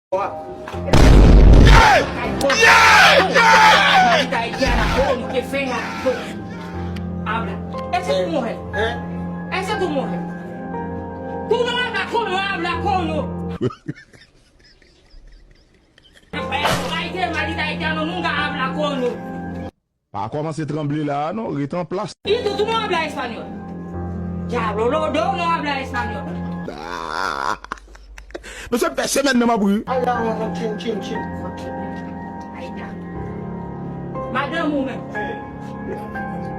Maldita haitiana, coño, qué fea. Habla. Esa es tu mujer. Esa es tu mujer. Tú no hablas, coño, habla, coño. Maldita haitiana nunca habla, coño. Pas commencer à trembler là, non, il est en place. Y tú no hablas español. Diablo, los dos no hablan español. Monsieur, c'est maintenant ma bruit. Ahí está. Madame Moumen.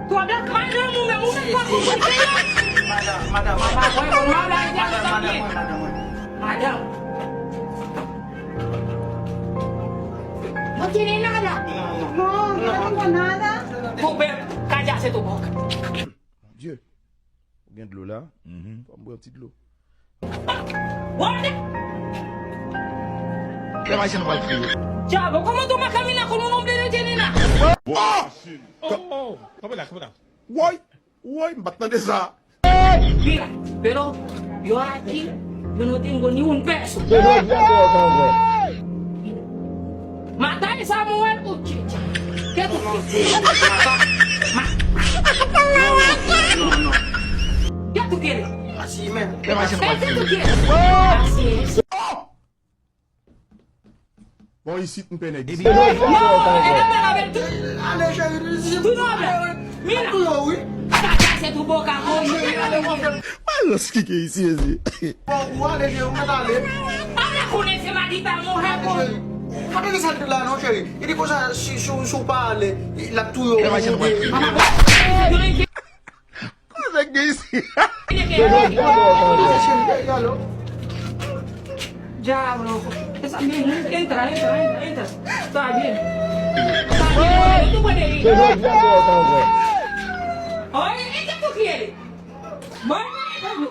Tú hablas Madame Moumen, Moumen, Madame, no habla haitiano también. Madame. No tiene nada. No tengo nada. Tú ve, cállate tu boca. Dieu. Bien de l'eau là. On boit un petit de l'eau. Guarda. Chavo, ¿cómo tú me caminas con un hombre de tiene nada? Ouais, maintenant de ça. Mira, pero yo aquí, yo no tengo ni un peso. Mata a esa mujer, chicha. ¿Qué tú quieres? No. ¿Qué tú quieres? Así me. ¿Qué tú quieres? Así es. Bon, ici, tu peux négocier. No, a ver, tú Allez, chérie. no hablas. Mira, Oui. cállate tu boca, coño. Qu'est-ce qui est ici, ici? Allez, je vais aller. Habla con esa maldita mujer, coño. Ma che salta là, no, chérie? E di cosa su parle? La tuyo. Yo no entiendo. Cosa che è ici? Diablo, está bien, entra. Está bien. Tú puedes ir. Oye, ¿qué tú quieres? Bueno, dale, coño.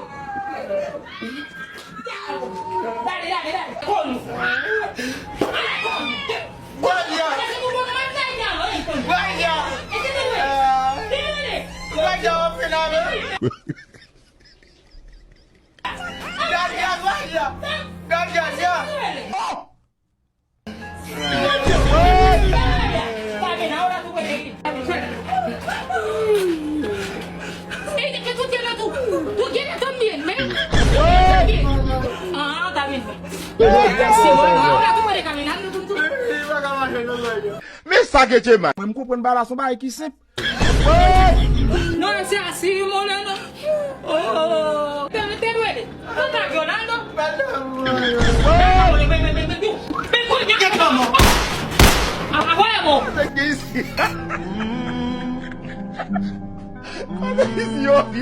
Guardia! Guardia! Guardia, fename! Guardia, ya! Está bien, ahora tú puedes ir. ¿Qué tú tienes tú? ¿Tú quieres también, men? Ah, está bien. Sí, bueno, ahora tú puedes caminar. Mais ça que tu m'as. Moi, je comprends pas la somme qui simple. No es así, moleno. Oh, ¿te duele? ¿Tú estás llorando? Ven, coño. ¡A huevo! Qu'est-ce qui est ici? Qu'est-ce qui est ici?